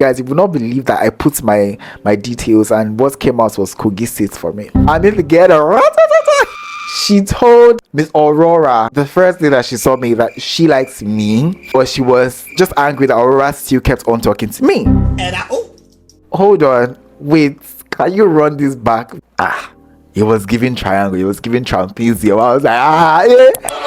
Guys, you will not believe that I put my details, and what came out was Kogi State for me. I need to get her. She told Miss Aurora the first day that she saw me that she likes me, but she was just angry that Aurora still kept on talking to me. Hold on, wait, can you run this back? It was giving triangle, it was giving trapezium. I was like, yeah.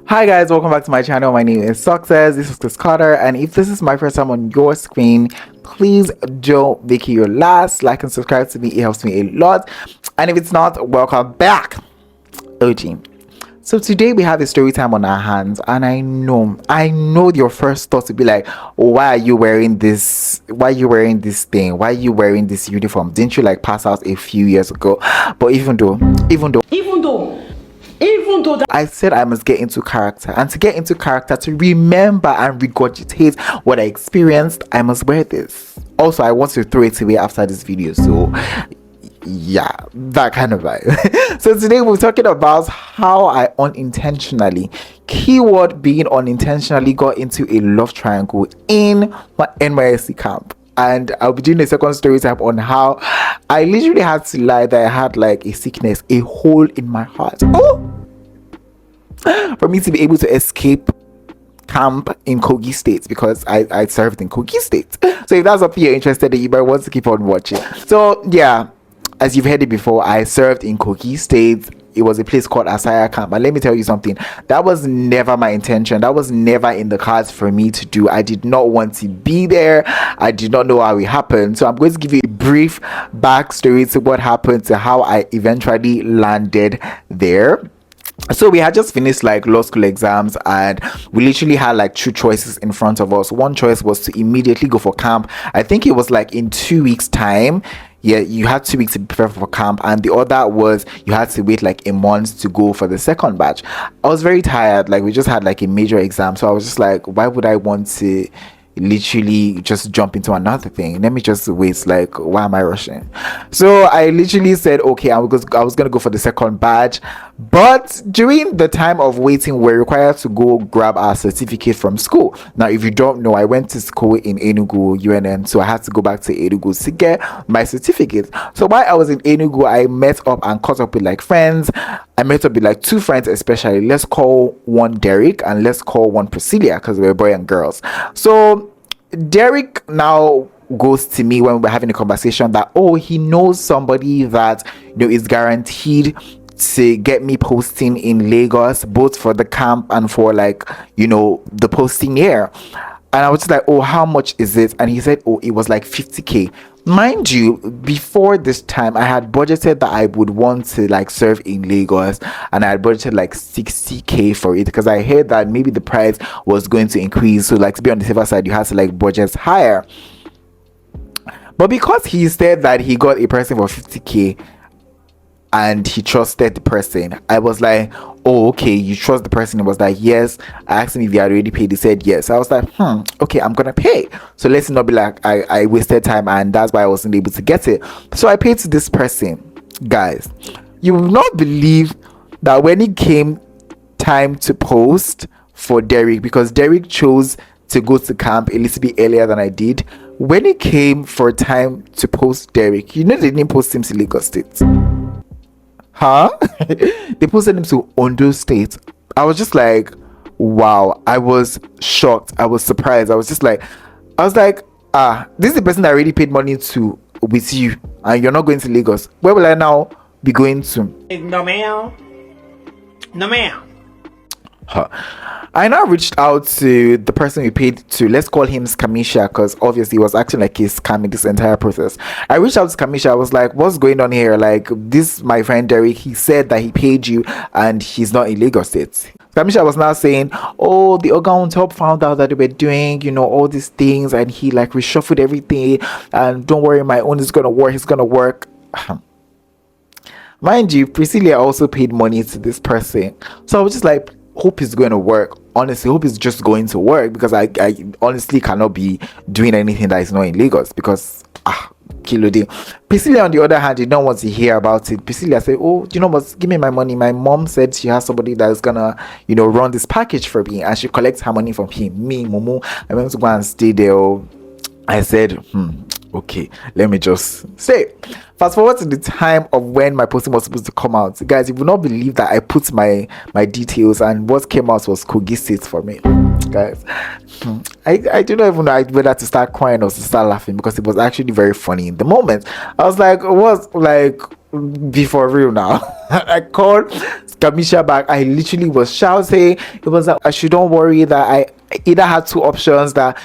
Hi guys, welcome back to my channel. My name is Success. This is Chris Carter, and if this is my first time on your screen, please don't make it your last. Like and subscribe to me, it helps me a lot. And if it's not, welcome back. OG. So today we have a story time on our hands, and I know your first thought to be like, why are you wearing this? Why are you wearing this thing? Why are you wearing this uniform? Didn't you like pass out a few years ago? But even though I said I must get into character, and to get into character, to remember and regurgitate what I experienced, I must wear this. Also, I want to throw it away after this video, so yeah, that kind of vibe. So today we're talking about how I unintentionally, keyword being unintentionally, got into a love triangle in my NYSC camp. And I'll be doing a second story time on how I literally had to lie that I had like a sickness, a hole in my heart, for me to be able to escape camp in Kogi State, because I served in Kogi State. So if that's something you're interested in, you might want to keep on watching. So yeah, as you've heard it before, I served in Kogi State. It was a place called Asaya Camp, and let me tell you something, that was never my intention. That was never in the cards for me to do. I did not want to be there. I did not know how it happened. So I'm going to give you a brief backstory to what happened, to how I eventually landed there. So we had just finished like law school exams, and we literally had like two choices in front of us. One choice was to immediately go for camp. I think it was like in 2 weeks time. Yeah, you had 2 weeks to prepare for camp, and the other was you had to wait like a month to go for the second batch. I was very tired, like we just had like a major exam, so I was just like, why would I want to literally just jump into another thing? Let me just wait. Like, why am I rushing? So I literally said, okay, I was gonna go for the second batch, but during the time of waiting, we're required to go grab our certificate from school. Now, if you don't know, I went to school in Enugu, UNN, so I had to go back to Enugu to get my certificate. So while I was in Enugu, I met up and caught up with like friends. I met up with like two friends, especially. Let's call one Derek and let's call one Priscilla, because we're boy and girls. So Derek now goes to me when we're having a conversation that, oh, he knows somebody that, you know, is guaranteed to get me posting in Lagos, both for the camp and for like, you know, the posting here. And I was just like, oh, how much is it? And he said, oh, it was like 50k. Mind you, before this time, I had budgeted that I would want to like serve in Lagos, and I had budgeted like 60k for it, because I heard that maybe the price was going to increase. So like, to be on the safer side, you had to like budget higher. But because he said that he got a person for 50k and he trusted the person, I was like, oh, okay, you trust the person? He was like, yes. I asked him if he had already paid. He said yes. I was like, okay, I'm gonna pay. So let's not be like I wasted time, and that's why I wasn't able to get it. So I paid to this person. Guys, you will not believe that when it came time to post for Derek, because Derek chose to go to camp a little bit earlier than I did, when it came for time to post Derek, you know, they didn't post him to Lagos State. They posted him to Ondo State. I was just like, wow. I was shocked. I was surprised. I was like, this is the person that already paid money to with you, and you're not going to Lagos. Where will I now be going to? No ma'am. I now reached out to the person we paid to. Let's call him Skamisha, because obviously he was acting like he's scamming this entire process. I reached out to Skamisha. I was like, what's going on here? Like, this, my friend Derek, he said that he paid you and he's not in Lagos State. Skamisha was now saying, oh, the Oga on top found out that they were doing, you know, all these things, and he like reshuffled everything, and don't worry, my own is gonna work. It's gonna work. Mind you, Priscilla also paid money to this person. So I was just like, hope it's going to work. Honestly, hope it's just going to work, because I honestly cannot be doing anything that is not in Lagos, because kilo deal. Priscilla, on the other hand, did not want to hear about it. Priscilla said, oh, you know what, give me my money. My mom said she has somebody that's gonna, run this package for me, and she collects her money from him. Me, Momo, I went to go and stay there. I said, okay, let me just say. Fast forward to the time of when my posting was supposed to come out. Guys, you will not believe that I put my details, and what came out was Kogi State for me. Guys, I do not even know whether to start crying or to start laughing, because it was actually very funny in the moment. I was like, what's like, be for real now? I called Kamisha back. I literally was shouting. It was like, I shouldn't worry, that I either had two options, that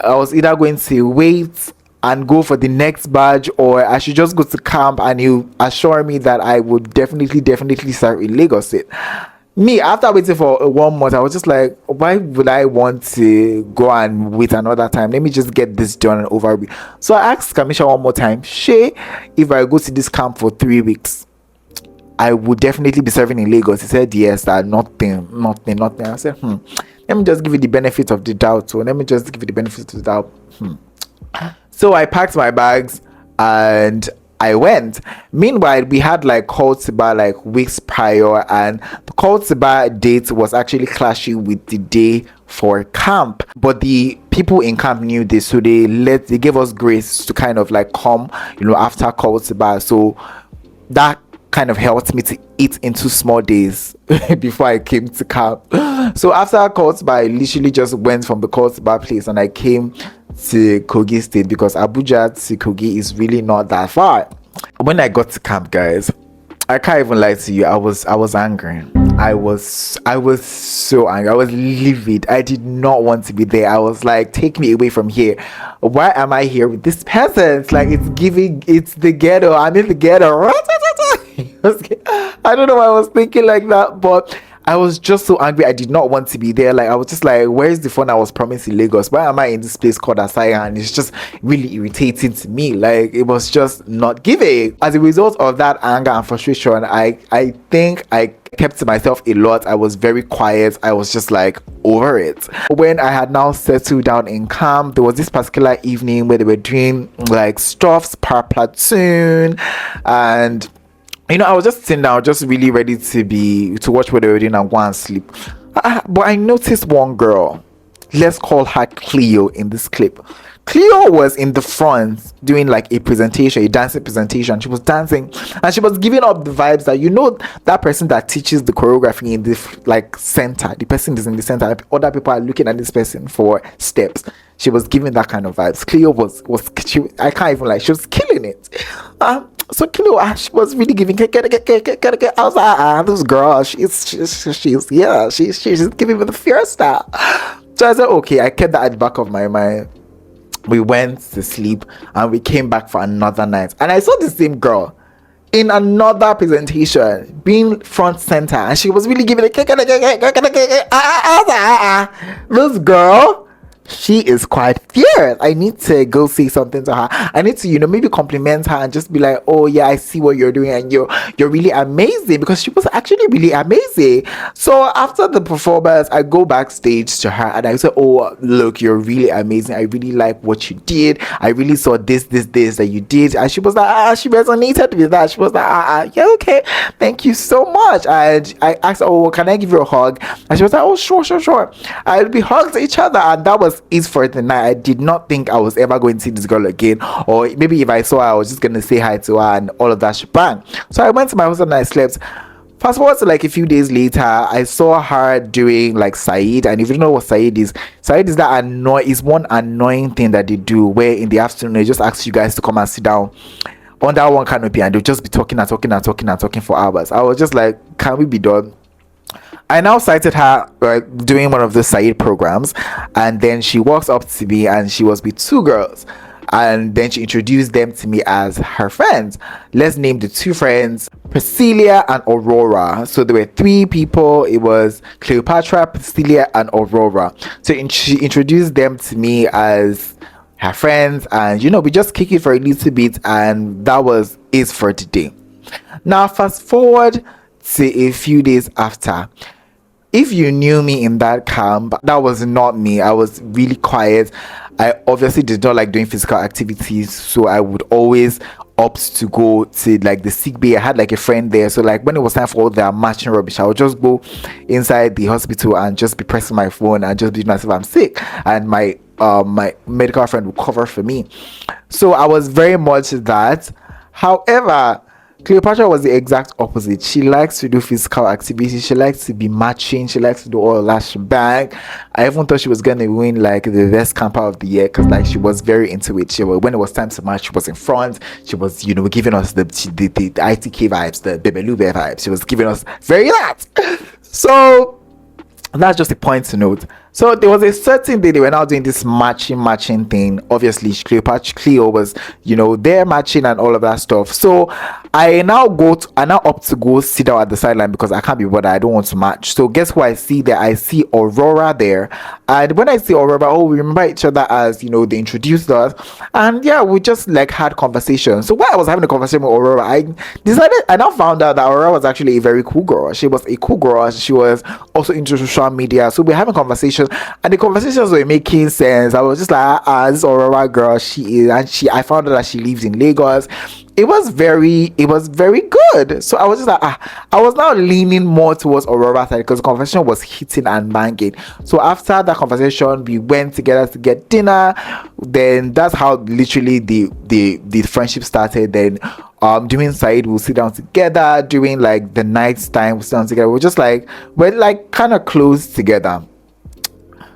I was either going to wait and go for the next badge, or I should just go to camp, and you assure me that I would definitely serve in Lagos State. Me, after waiting for 1 month, I was just like, why would I want to go and wait another time? Let me just get this done and over with. So I asked Kamisha one more time, Shay, if I go to this camp for 3 weeks, I would definitely be serving in Lagos. He said yes, that nothing. I said, let me just give you the benefit of the doubt. So let me just give you the benefit of the doubt. So I packed my bags and I went. Meanwhile, we had like call to bar like weeks prior, and the call to bar date was actually clashing with the day for camp. But the people in camp knew this, so they gave us grace to kind of like come, after call to bar. So that kind of helped me to eat into small days before I came to camp. So after call to bar, I literally just went from the call to bar place and I came to Kogi State, because Abuja to Kogi is really not that far. When I got to camp, guys, I can't even lie to you, I was angry. I was so angry. I was livid. I did not want to be there. I was like, take me away from here. Why am I here with this peasant? Like, it's the ghetto. I'm in the ghetto. I don't know why I was thinking like that, but I was just so angry. I did not want to be there. Like, I was just like, where's the fun I was promised in Lagos? Why am I in this place called Asaya? And it's just really irritating to me. Like, it was just not giving. As a result of that anger and frustration, I think I kept to myself a lot. I was very quiet. I was just like over it. When I had now settled down in camp, there was this particular evening where they were doing like stuffs per platoon, and I was just sitting down, just really ready to watch what they were doing and go and sleep. But I noticed one girl. Let's call her Cleo in this clip. Cleo was in the front doing like a dancing presentation. She was dancing and she was giving up the vibes that that person that teaches the choreography in the like center. The person is in the center. Other people are looking at this person for steps. She was giving that kind of vibes. Cleo I can't even lie, she was killing it. So Cleo, she was really giving. I was like, this girl, she's giving me the fierce style. So I said, okay. I kept that at the back of my mind. We went to sleep and we came back for another night, and I saw the same girl in another presentation being front center, and she was really giving it. This girl, she is quite fierce. I need to go say something to her. I need to, maybe compliment her and just be like, oh yeah, I see what you're doing and you're really amazing, because she was actually really amazing. So after the performance, I go backstage to her and I say, oh look, you're really amazing. I really like what you did. I really saw this that you did. And she was like, she resonated with that. She was like, yeah, okay, thank you so much. And I asked her, oh, can I give you a hug? And she was like, oh sure. And we hugged each other, and that was it for the night. I did not think I was ever going to see this girl again, or maybe if I saw her, I was just going to say hi to her and all of that shebang. So I went to my house and I slept. Fast forward to like a few days later, I saw her doing like Saeed. And if you don't know what Saeed is that is one annoying thing that they do, where in the afternoon they just ask you guys to come and sit down under one canopy and they'll just be talking for hours. I was just like, can we be done? I now sighted her doing one of the Saeed programs, and then she walks up to me and she was with two girls, and then she introduced them to me as her friends. Let's name the two friends Priscilla and Aurora. So there were three people. It was Cleopatra, Priscilla, and Aurora. So she introduced them to me as her friends, and we just kick it for a little bit, and that was it for today. Now fast forward to a few days after. if you knew me in that camp, that was not me. I was really quiet. I obviously did not like doing physical activities, so I would always opt to go to like the sick bay. I had like a friend there, so like when it was time for all the matching rubbish, I would just go inside the hospital and just be pressing my phone and just be myself I'm sick, and my medical friend would cover for me. So I was very much that. However, Cleopatra was the exact opposite. She likes to do physical activities. She likes to be matching. She likes to do all that shebang. I even thought she was gonna win like the best camper of the year because like she was very into it. When it was time to match, she was in front. She was giving us the ITK vibes, the Bebelube vibes. She was giving us very that. So that's just a point to note. So there was a certain day they were now doing this matching thing. Obviously, Cleo was, there matching and all of that stuff. So I now opt to go sit down at the sideline because I can't be bothered. I don't want to match. So guess who I see there? I see Aurora there. And when I see Aurora, we remember each other as, they introduced us. And yeah, we just like had conversations. So while I was having a conversation with Aurora, I now found out that Aurora was actually a very cool girl. She was a cool girl. She was also into social media. So we're having conversations. And the conversations were making sense. I was just like, this Aurora girl, she is, and I found out that she lives in Lagos. It was very good. So I was just like, I was now leaning more towards Aurora side because the conversation was hitting and banging. So after that conversation, we went together to get dinner. Then that's how literally the friendship started. Then during Said, we'll sit down together. During like the night's time, we'll sit down together. We're like kind of close together.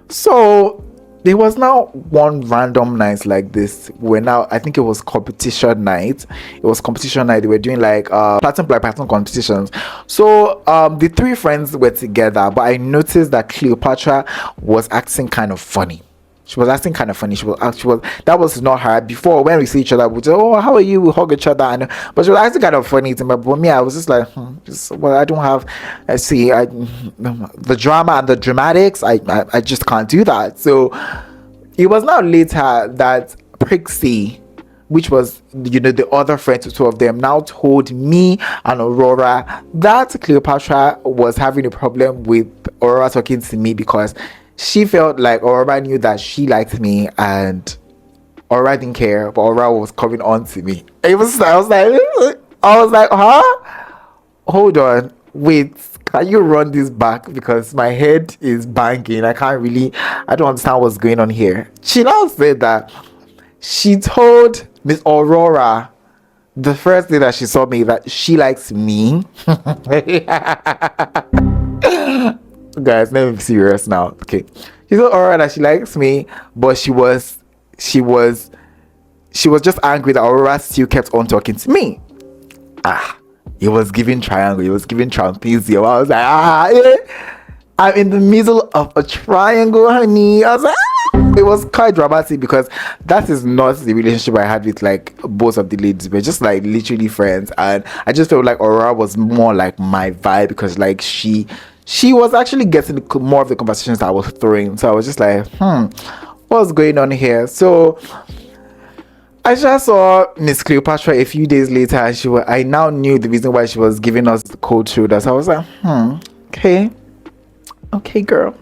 So there was now one random night like this where I think it was competition night. They were doing like pattern competitions. So the three friends were together, but I noticed that Cleopatra was acting kind of funny. She was acting kind of funny. That was not her. Before, when we see each other, we just, how are you? We hug each other. But she was acting kind of funny to me. But me, I was just like, I don't have, the drama and the dramatics, I just can't do that. So it was now later that Prixie, which was, the other friend to two of them, now told me and Aurora that Cleopatra was having a problem with Aurora talking to me because she felt like Aurora knew that she liked me and Aurora didn't care, but Aurora was coming on to me. I was like, huh? Hold on, wait, can you run this back because my head is banging. I don't understand what's going on here. She now said that she told Miss Aurora the first day that she saw me that she likes me. Guys, let me be serious now. Okay, she told Aurora that she likes me, but she was just angry that Aurora still kept on talking to me. It was giving triangle. It was giving trapezium. I was like, I'm in the middle of a triangle, honey. I was like, It was quite dramatic because that is not the relationship I had with like both of the ladies. We're just like literally friends, and I just felt like Aurora was more like my vibe because like she was actually getting more of the conversations that I was throwing. So I was just like, what's going on here? So I just saw Miss Cleopatra a few days later, and I now knew the reason why she was giving us the cold shoulder. So I was like, okay, girl.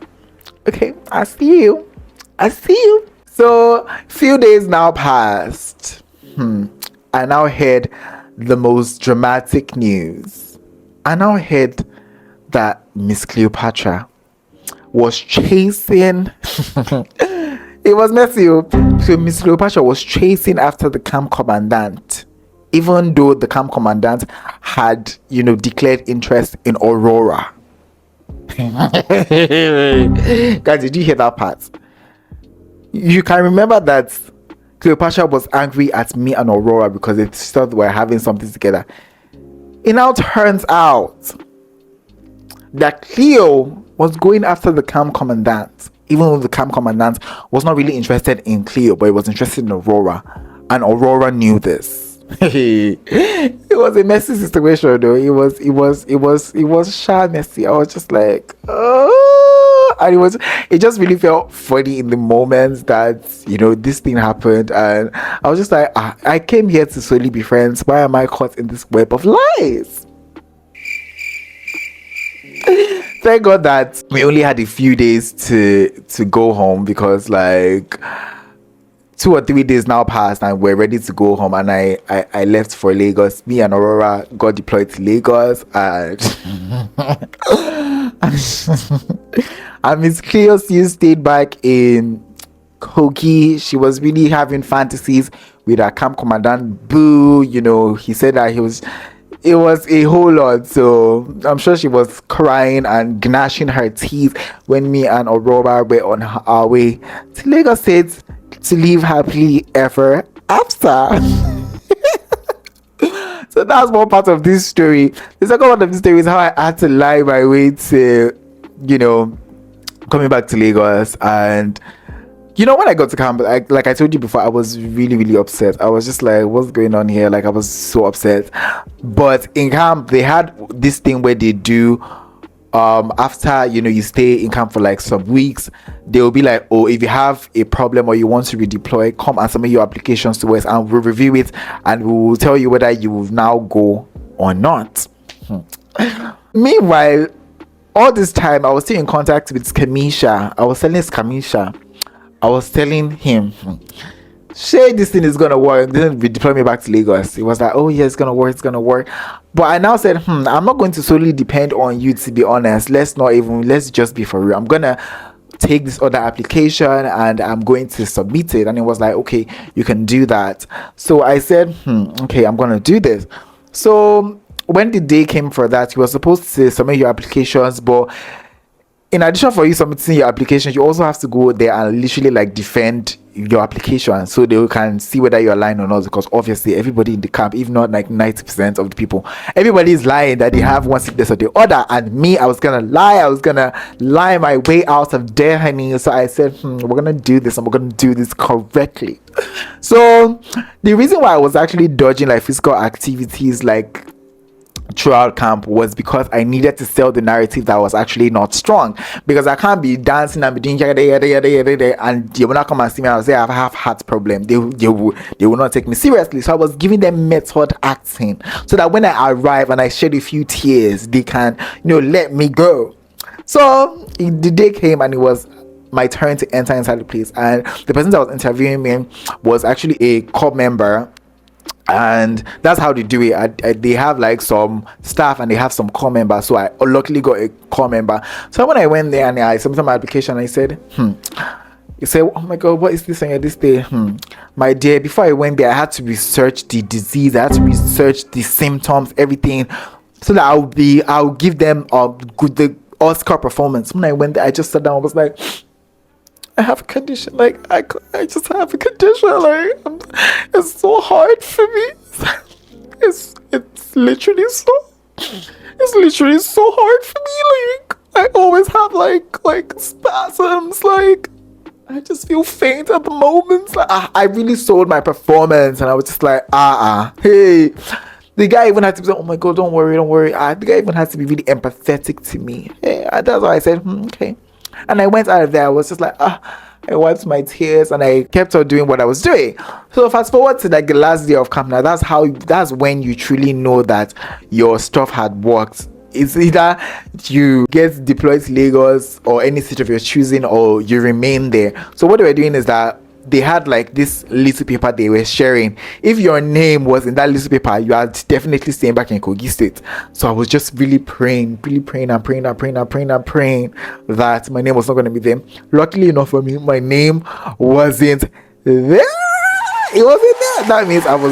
Okay, I see you. So few days now passed. I now heard the most dramatic news. I now heard that Miss Cleopatra was chasing it was messy. So Miss Cleopatra was chasing after the camp commandant, even though the camp commandant had, declared interest in Aurora. Guys, did you hear that part? You can remember that Cleopatra was angry at me and Aurora because they thought we were having something together. It now turns out that Cleo was going after the camp commandant, even though the camp commandant was not really interested in Cleo, but he was interested in Aurora, and Aurora knew this. It was a messy situation, though. It was shy messy. I was just like, and it just really felt funny in the moment that this thing happened, and I was just like, I came here to solely be friends. Why am I caught in this web of lies? Thank God that we only had a few days to go home, because like 2 or 3 days now passed and we're ready to go home, and I left for Lagos. Me and Aurora got deployed to Lagos, and and Miss Cleo still stayed back in Kogi. She was really having fantasies with her camp commandant Boo. He said that it was a whole lot. So I'm sure she was crying and gnashing her teeth when me and Aurora were on our way to Lagos State to live happily ever after. So that's one part of this story. The second part of this story is how I had to lie my way to, coming back to Lagos. And when I got to camp, like I told you before, I was really, really upset. I was just like, what's going on here? Like, I was so upset. But in camp, they had this thing where they do, after you stay in camp for like some weeks, they will be like, oh, if you have a problem or you want to redeploy, come and submit your applications to us and we'll review it, and we will tell you whether you will now go or not. Meanwhile, all this time I was still in contact with Skamisha. I was telling him, say this thing is gonna work, then redeploy me back to Lagos. It was like, oh yeah, it's gonna work. But I now said, I'm not going to solely depend on you, to be honest. Let's just be for real. I'm gonna take this other application and I'm going to submit it. And it was like, okay, you can do that. So I said, okay, I'm gonna do this. So when the day came for that, you were supposed to submit your applications, but in addition for you submitting your application, you also have to go there and literally like defend your application so they can see whether you're lying or not, because obviously everybody in the camp, if not like 90% of the people, everybody is lying that they have one sickness or the other. And me, I was gonna lie my way out of there, honey. So I said, we're gonna do this and we're gonna do this correctly. So the reason why I was actually dodging like physical activities like throughout camp was because I needed to sell the narrative that was actually not strong, because I can't be dancing and be doing yada, and they will not come and see me and say I have heart problem. They will not take me seriously. So I was giving them method acting so that when I arrive and I shed a few tears, they can let me go. So the day came and it was my turn to enter inside the place, and the person that was interviewing me was actually a corps member. And that's how they do it. They have like some staff and they have some corps members. So I luckily got a corps member. So when I went there and I submitted my application, I said, you say, oh my God, what is this on this day? My dear, before I went there, I had to research the disease. I had to research the symptoms, everything, so that I'll give them the Oscar performance. When I went there, I just sat down. I was like, I have a condition, like I just have a condition, like it's so hard for me. It's literally so hard for me. Like I always have like spasms, like I just feel faint at the moments. Like I really sold my performance, and I was just like, hey. The guy even had to say, oh my God, don't worry. The guy even had to be really empathetic to me. Hey, that's why I said, okay. And I went out of there. I was just like, I wiped my tears and I kept on doing what I was doing. So fast forward to like the last day of camp. Now that's when you truly know that your stuff had worked. It's either you get deployed to Lagos or any city of your choosing, or you remain there. So what they were doing is that they had like this little paper they were sharing. If your name was in that little paper, you are definitely staying back in Kogi State. So I was just really praying that my name was not going to be there. Luckily enough for me, my name wasn't there. It wasn't there. That means I was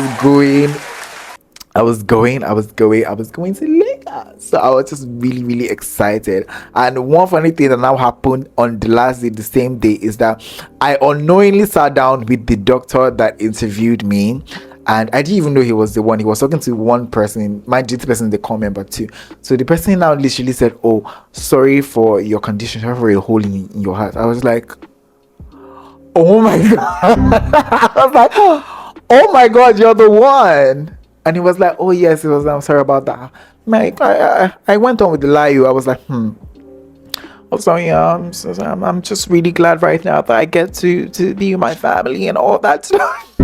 going to Lagos. So I was just really, really excited. And one funny thing that now happened on the last day, the same day, is that I unknowingly sat down with the doctor that interviewed me. And I didn't even know he was the one. He was talking to one person, my duty person, the corps member too. So the person now literally said, oh, sorry for your condition, sorry for a hole in your heart. I was like, oh my God. I was like, oh my God, you're the one. And he was like, oh yes, it was, I'm sorry about that. I went on with the lie. I was like, I'm sorry, I'm just really glad right now that I get to be with my family and all that stuff.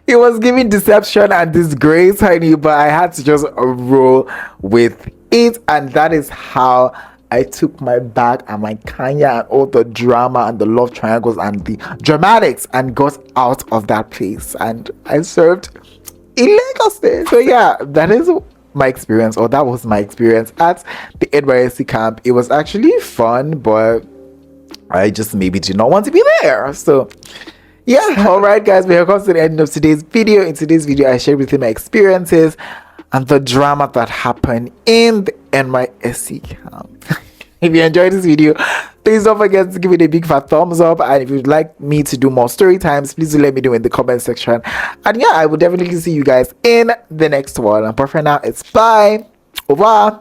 It was giving deception and disgrace, honey, but I had to just roll with it, and that is how I took my bag and my Kenya and all the drama and the love triangles and the dramatics and got out of that place, and I served in Lagos there. So yeah, that is my experience, or that was my experience at the NYSC camp. It was actually fun, but I just maybe did not want to be there. So yeah, all right guys, we have come to the end of today's video. In today's video I shared with you my experiences and the drama that happened in the NYSC camp. If you enjoyed this video, please don't forget to give it a big fat thumbs up, and if you'd like me to do more story times, please do let me know in the comment section. And yeah, I will definitely see you guys in the next one, and for now it's bye, over.